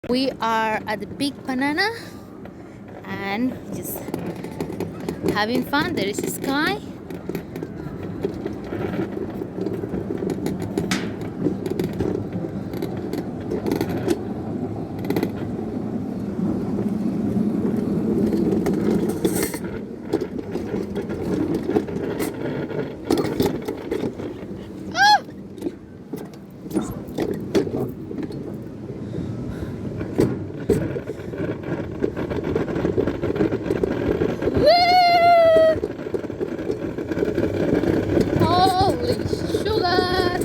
We are at the Big Banana and just having fun. There is a sky. Holy sugar!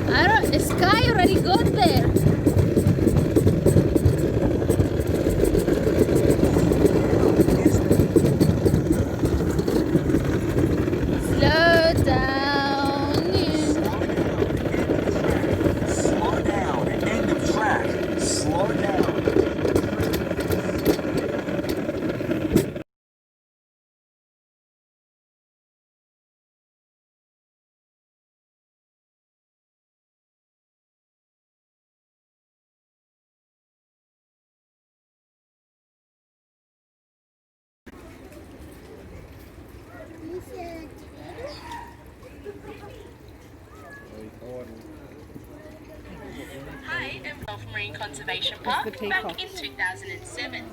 I don't. The sky already got there. Slow down. Slow down. End of track. Slow down. Hi, and welcome Marine Conservation Park back in 2007.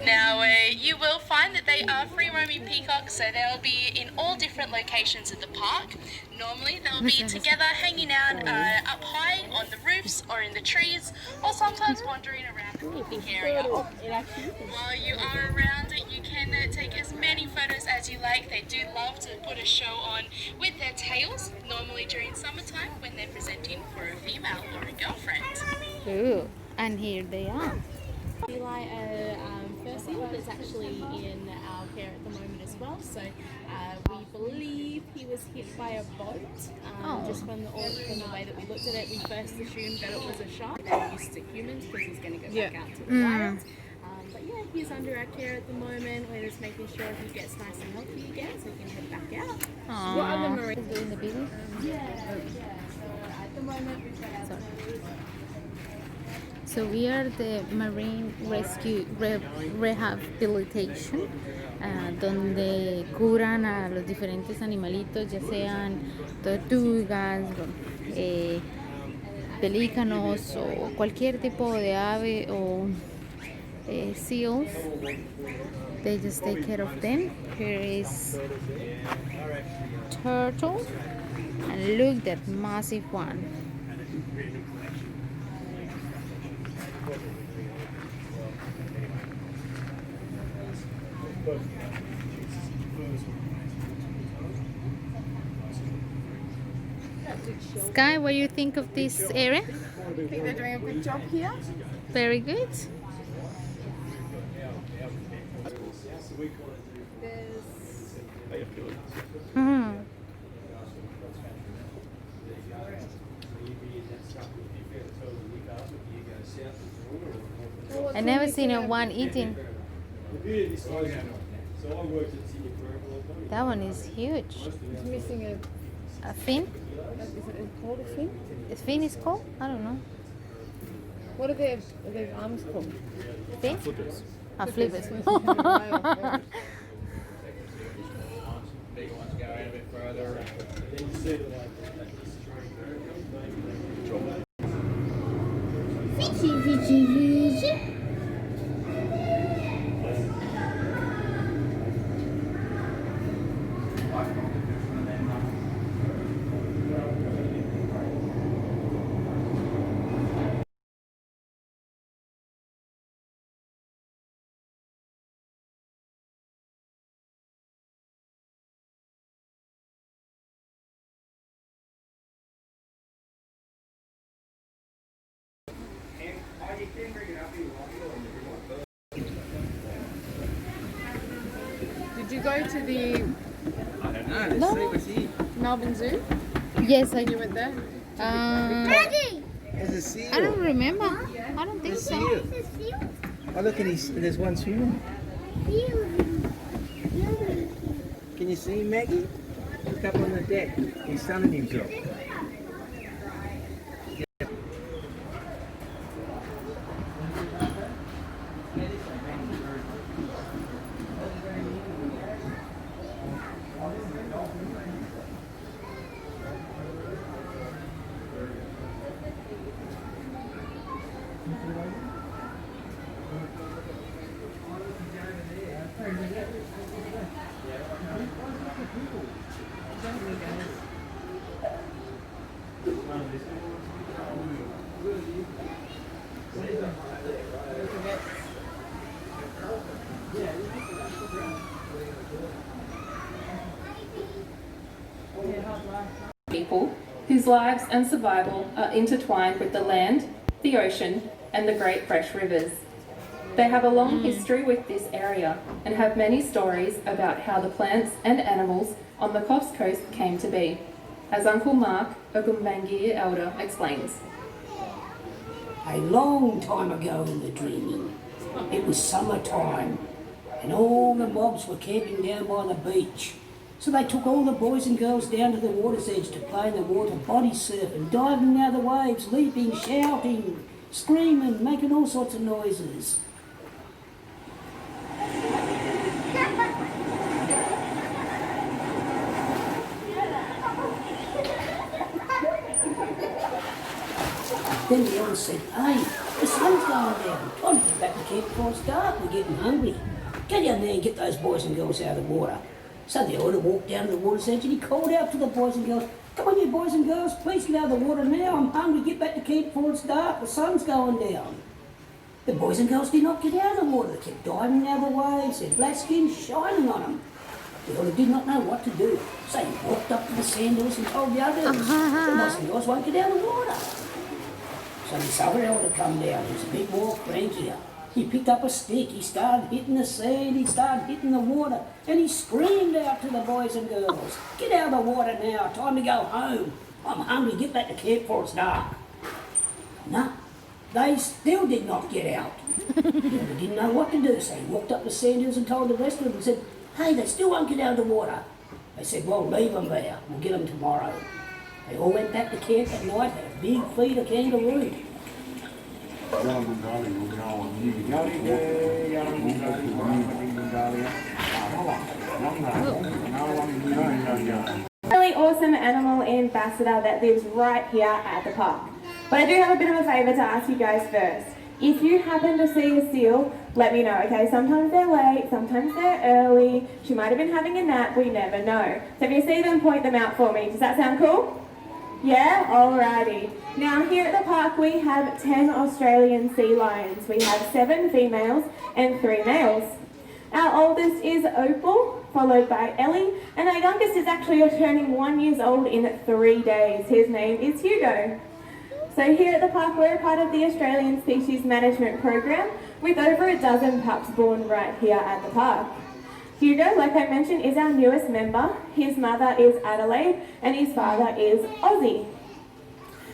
Now, you will find that they are free-roaming peacocks, so they'll be in all different locations of the park. Normally, they'll be together, hanging out up high on the roofs or in the trees, or sometimes wandering around the picnic area. While you are around, you can take as many photos as you like. They do love to put a show on with their tails, normally during summertime when they're presenting for a female or a girlfriend. Ooh, and here they are. Eli, a fursuit that's actually in our care at the moment as well. So we believe he was hit by a boat. Just from the way that we looked at it, we first assumed that it was a shark. They're used to humans because he's going to go back out to the wild. But yeah, he's under our care at the moment. We're just making sure he gets nice and healthy again so he can head back out. Aww. What other marines doing the baby? So at the moment we've got So we are the Marine Rescue Rehabilitation, donde curan a los diferentes animalitos, ya sean tortugas, pelícanos o cualquier tipo de ave o seals. They just take care of them. Here is turtle, and look that massive one. Sky, what do you think of this area? I think they're doing a good job here. Very good. Mhm. I never seen one eating. That one is huge. It's missing A fin? is it called a fin? A fin is called? I don't know. What are their arms called? Fin? Flippers. Flippers. Bigger ones go out a bit further. Fishy, fishy, fishy. you go to the I don't know. Let's see what's here. Melbourne Zoo? Yes, I You went there? There's a seal. I don't remember. I don't think There's a so. seal. Oh, look at his. There's one swimming. Can you see him, Maggie? Look up on the deck. He's sunning himself. People whose lives and survival are intertwined with the land, the ocean, and the great fresh rivers. They have a long history with this area and have many stories about how the plants and animals on the Coffs Coast came to be, as Uncle Mark, a Gumbaynggirr elder, explains. A long time ago in the dreaming, it was summertime and all the mobs were camping down by the beach. So they took all the boys and girls down to the water's edge to play in the water, body surfing, diving out of the waves, leaping, shouting, screaming, making all sorts of noises. Then the elder said, hey, the sun's going down. Time to get back to camp before it's dark. We're getting hungry. Go down there and get those boys and girls out of the water. So the elder walked down to the water's edge and he called out to the boys and girls, come on you boys and girls, please get out of the water now. I'm hungry. Get back to camp before it's dark. The sun's going down. The boys and girls did not get out of the water. They kept diving out of the waves, their black skin shining on them. The elder did not know what to do. So he walked up to the sand hills and told the others, the boys and girls won't get out of the water. So this other elder come down, he was a bit more crankier. He picked up a stick, he started hitting the sand, he started hitting the water, and he screamed out to the boys and girls, get out of the water now, time to go home. I'm hungry, get back to camp before it's dark. No, they still did not get out. They didn't know what to do, so he walked up the sand hills and told the rest of them and said, hey, they still won't get out of the water. They said, well, leave them there, we'll get them tomorrow. They all went back to camp that night, had a big feed of kangaroo. Really awesome animal ambassador that lives right here at the park. But I do have a bit of a favour to ask you guys first. If you happen to see a seal, let me know, okay? Sometimes they're late, sometimes they're early. She might have been having a nap, we never know. So if you see them, point them out for me. Does that sound cool? Yeah? Alrighty. Now here at the park we have 10 Australian sea lions. We have 7 females and 3 males. Our oldest is Opal, followed by Ellie, and our youngest is actually turning 1 year old in 3 days. His name is Hugo. So here at the park we're a part of the Australian Species Management Program with over a dozen pups born right here at the park. Hugo, like I mentioned, is our newest member. His mother is Adelaide and his father is Aussie.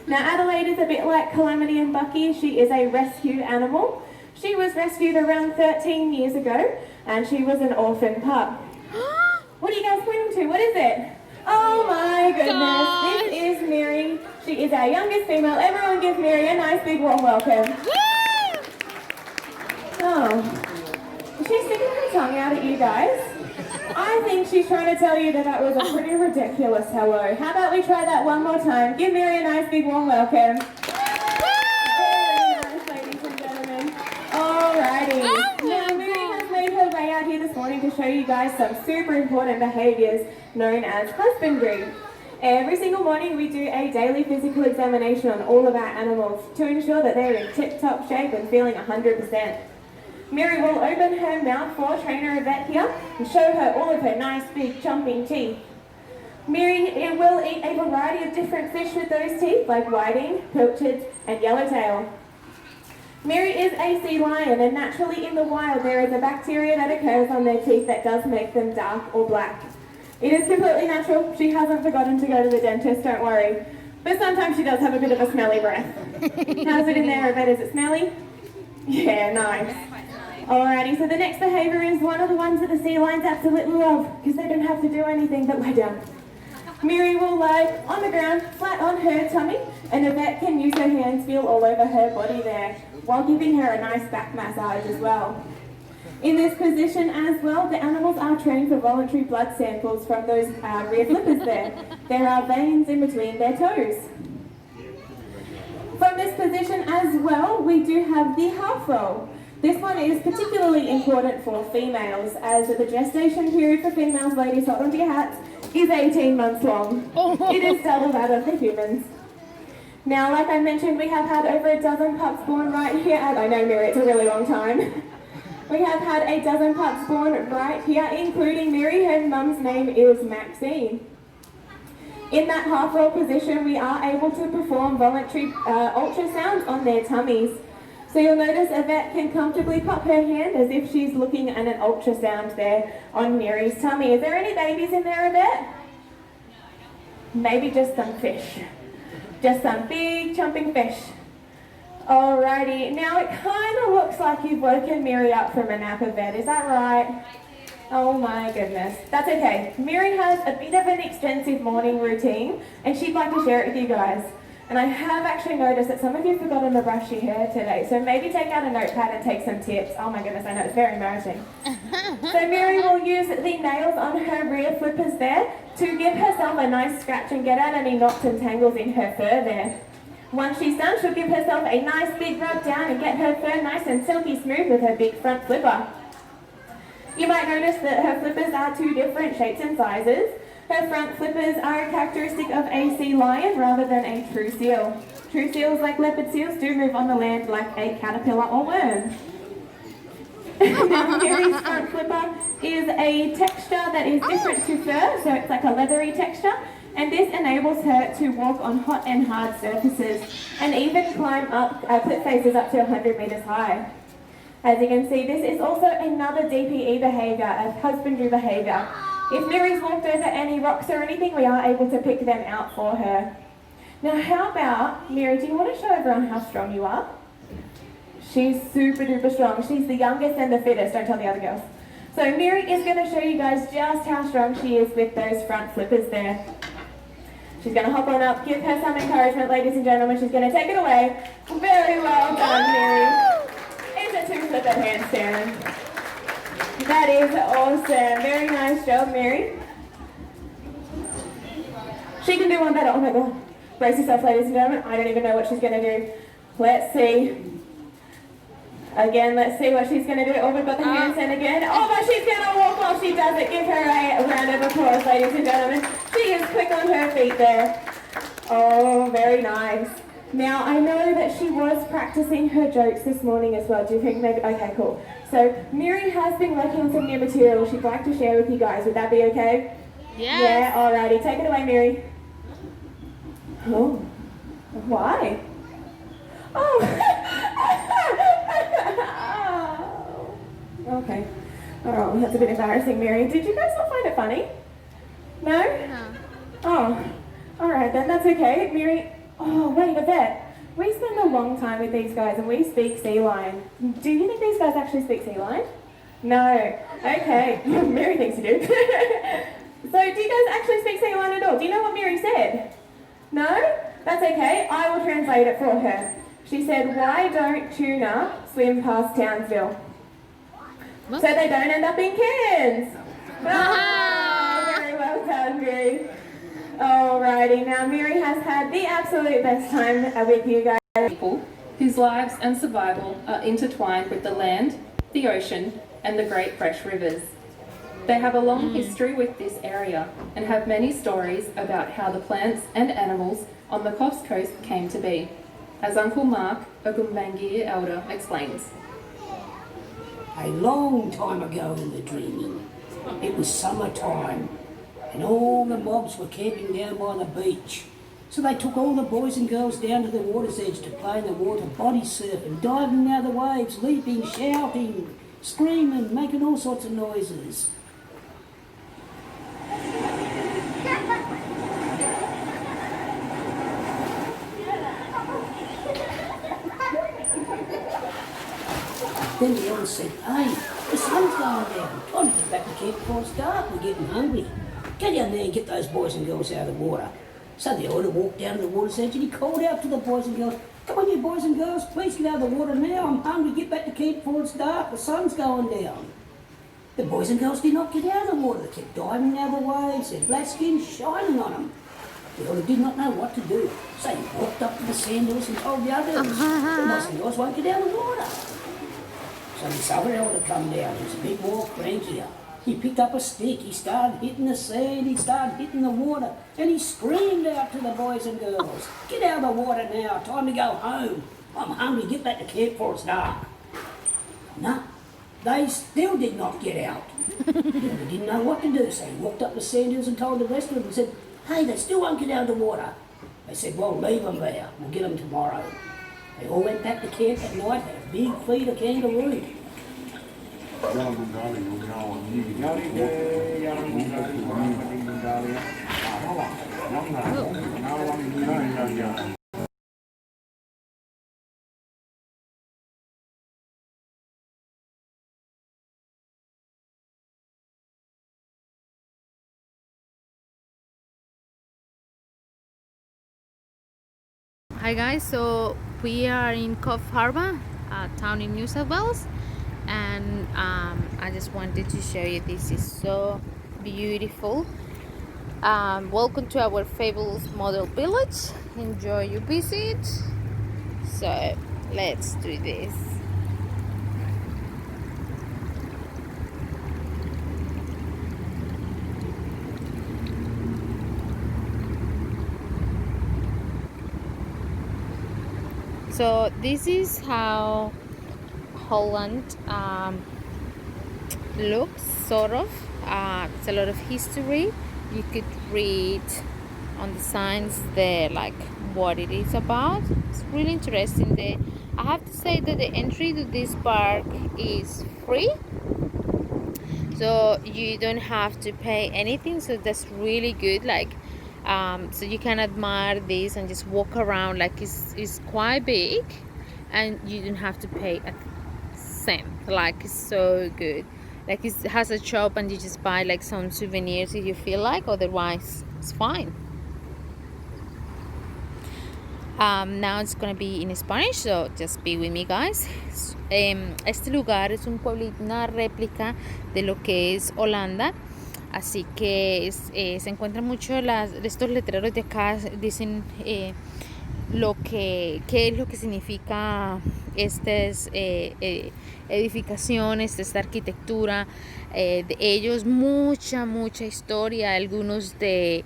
Now Adelaide is a bit like Calamity and Bucky. She is a rescue animal. She was rescued around 13 years ago and she was an orphan pup. What are you guys pointing to? What is it? Oh my goodness, this is Mary. She is our youngest female. Everyone give Mary a nice big warm welcome. Oh. Is she sticking her tongue out at you guys? I think she's trying to tell you that was a pretty ridiculous hello. How about we try that one more time? Give Mary a nice big warm welcome. Very nice, ladies and gentlemen. Alrighty. Now Mary has made her way out here this morning to show you guys some super important behaviours known as husbandry. Every single morning we do a daily physical examination on all of our animals to ensure that they're in tip-top shape and feeling 100%. Mary will open her mouth for trainer Yvette here and show her all of her nice big jumping teeth. Mary will eat a variety of different fish with those teeth like whiting, pilchards and yellowtail. Mary is a sea lion, and naturally in the wild there is a bacteria that occurs on their teeth that does make them dark or black. It is completely natural. She hasn't forgotten to go to the dentist, don't worry. But sometimes she does have a bit of a smelly breath. How's it in there, Yvette? Is it smelly? Yeah, nice. Alrighty, so the next behaviour is one of the ones that the sea lions absolutely love, because they don't have to do anything but lay down. Mary will lie on the ground, flat on her tummy, and Yvette can use her hands feel all over her body there, while giving her a nice back massage as well. In this position as well, the animals are trained for voluntary blood samples from those rear flippers there. There are veins in between their toes. From this position as well, we do have the half roll. This one is particularly important for females, as the gestation period for females, ladies, hold on to your hats, is 18 months long. It is double that of the humans. Now, like I mentioned, we have had over a dozen pups born right here. I know, Mary, it's a really long time. We have had a dozen pups born right here, including Mary. Her mum's name is Maxine. In that half roll position, we are able to perform voluntary ultrasounds on their tummies. So you'll notice Yvette can comfortably pop her hand as if she's looking at an ultrasound there on Mary's tummy. Is there any babies in there, Yvette? Maybe just some fish. Just some big chomping fish. Alrighty, now it kind of looks like you've woken Mary up from a nap, Yvette, is that right? Oh my goodness. That's okay. Mary has a bit of an extensive morning routine and she'd like to share it with you guys. And I have actually noticed that some of you have forgotten to brush your hair today, so maybe take out a notepad and take some tips. Oh my goodness, I know, it's very embarrassing. So Mary will use the nails on her rear flippers there to give herself a nice scratch and get out any knots and tangles in her fur there. Once she's done, she'll give herself a nice big rub down and get her fur nice and silky smooth with her big front flipper. You might notice that her flippers are two different shapes and sizes. Her front flippers are a characteristic of a sea lion rather than a true seal. True seals, like leopard seals, do move on the land like a caterpillar or worm. Now, Mary's front flipper is a texture that is different to fur, so it's like a leathery texture, and this enables her to walk on hot and hard surfaces and even climb up cliff faces up to 100 metres high. As you can see, this is also another DPE behaviour, a husbandry behaviour. If Mary's walked over any rocks or anything, we are able to pick them out for her. Now, how about, Mary, do you want to show everyone how strong you are? She's super duper strong. She's the youngest and the fittest, don't tell the other girls. So Mary is going to show you guys just how strong she is with those front flippers there. She's going to hop on up, give her some encouragement, ladies and gentlemen. She's going to take it away. Very well done, Mary. It's a two-flipper handstand. That is awesome. Very nice job, Mary. She can do one better. Oh my God. Brace yourself, ladies and gentlemen. I don't even know what she's going to do. Let's see. Again, let's see what she's going to do. Oh, we've got the handstand again. Oh, but she's going to walk while she does it. Give her a round of applause, ladies and gentlemen. She is quick on her feet there. Oh, very nice. Now, I know that she was practicing her jokes this morning as well. Do you think maybe? Okay, cool. So, Mary has been working on some new material she'd like to share with you guys. Would that be okay? Yes. Yeah, alrighty. Take it away, Mary. Oh, why? Oh. Okay. Oh, that's a bit embarrassing, Mary. Did you guys not find it funny? No? No. Oh, alright then, that's okay. Mary, oh, wait a bit. We spend a long time with these guys and we speak sea lion. Do you think these guys actually speak sea lion? No. Okay. Mary thinks you do. So, do you guys actually speak sea lion at all? Do you know what Mary said? No? That's okay. I will translate it for her. She said, why don't tuna swim past Townsville? So they don't end up in cans. Oh, very well done, Mary. Alrighty, now Mary has had the absolute best time with you guys. People whose lives and survival are intertwined with the land, the ocean, and the great fresh rivers. They have a long history with this area and have many stories about how the plants and animals on the Coffs Coast came to be, as Uncle Mark, a Gumbaynggirr elder, explains. A long time ago in the dreaming, it was summertime, and all the mobs were camping down by the beach, So they took all the boys and girls down to the water's edge to play in the water, body surfing, diving out of the waves, leaping, shouting, screaming, making all sorts of noises. Then the elders said, hey, the sun's going down. Time to get back to camp before it's dark. We're getting hungry. Go down there and get those boys and girls out of the water. So the elder walked down to the water's edge and he called out to the boys and girls, come on you boys and girls, please get out of the water now. I'm hungry. Get back to camp before it's dark. The sun's going down. The boys and girls did not get out of the water. They kept diving out of the waves, their black skin shining on them. The elder did not know what to do. So he walked up to the sand hills and told the others, the boys and girls won't get out of the water. So this other elder come down, he was a bit more crankier. He picked up a stick, he started hitting the sand, he started hitting the water, and he screamed out to the boys and girls, get out of the water now, time to go home. I'm hungry, get back to camp before it's dark. No, they still did not get out. They didn't know what to do, so he walked up the sand hills and told the rest of them and said, hey, they still won't get out of the water. They said, well, leave them there, we'll get them tomorrow. They all went back to camp at night, had a big feed of kangaroo. Hi guys, so we are in Coffs Harbour, a town in New South Wales, and I just wanted to show you, this is so beautiful. Welcome to our fabulous model village. Enjoy your visit. So let's do this. So this is how Holland looks, sort of. It's a lot of history. You could read on the signs there like what it is about. It's really interesting. I have to say that the entry to this park is free, so you don't have to pay anything, so that's really good. Like so you can admire this and just walk around, like it's quite big and you don't have to pay a cent. Like it's so good. Like it has a shop and you just buy like some souvenirs if you feel like, otherwise it's fine. Now it's gonna be in Spanish, so just be with me guys. Este lugar es un pueblito, una réplica de lo que es Holanda. Así que se encuentran mucho estos letreros de acá, dicen qué es lo que significa estas edificaciones, esta arquitectura de ellos, mucha historia, algunos de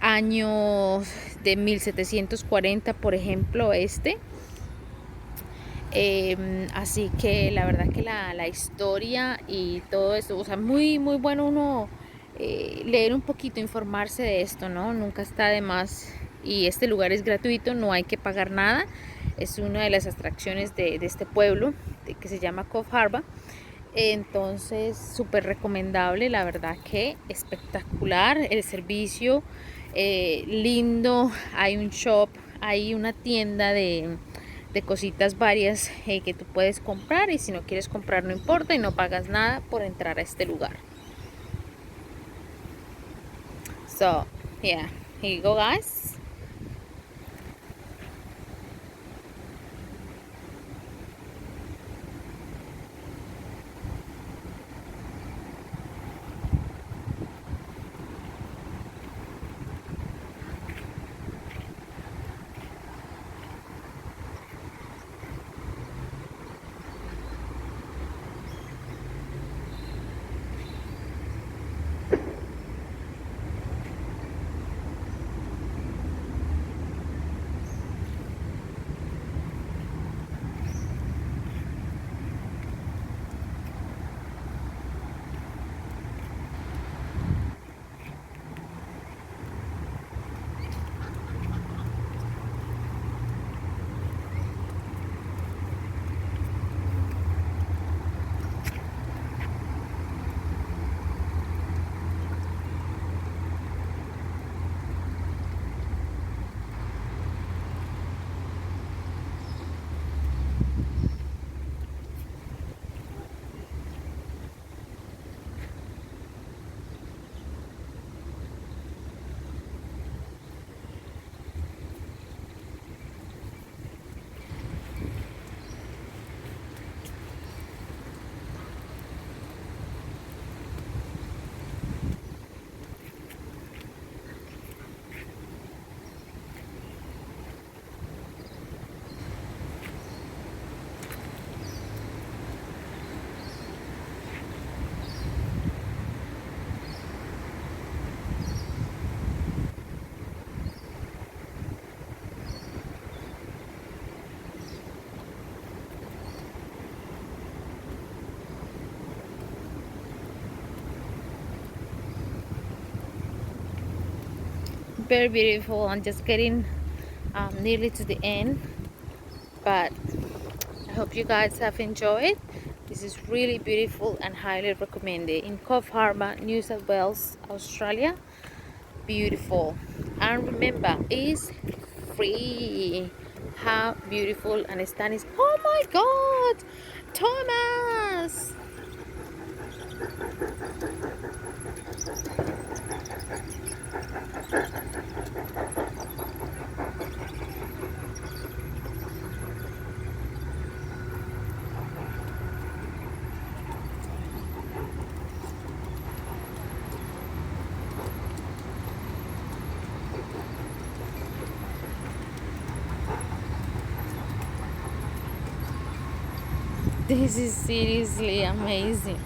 años de 1740, por ejemplo así que la verdad que la historia y todo esto, o sea, muy bueno uno leer un poquito, informarse de esto, ¿no? Nunca está de más. Y este lugar es gratuito, no hay que pagar nada. Es una de las atracciones de este pueblo que se llama Coffs Harbour. Entonces súper recomendable, la verdad que espectacular el servicio, lindo. Hay un shop, hay una tienda de cositas varias que tú puedes comprar, y si no quieres comprar no importa y no pagas nada por entrar a este lugar. So yeah, here you go guys. very beautiful. I'm just getting nearly to the end, but I hope you guys have enjoyed. This is really beautiful and highly recommended in Coffs Harbour, New South Wales, Australia. Beautiful, and remember, it's free. How beautiful and stunning. Oh my god, Thomas! This is seriously amazing.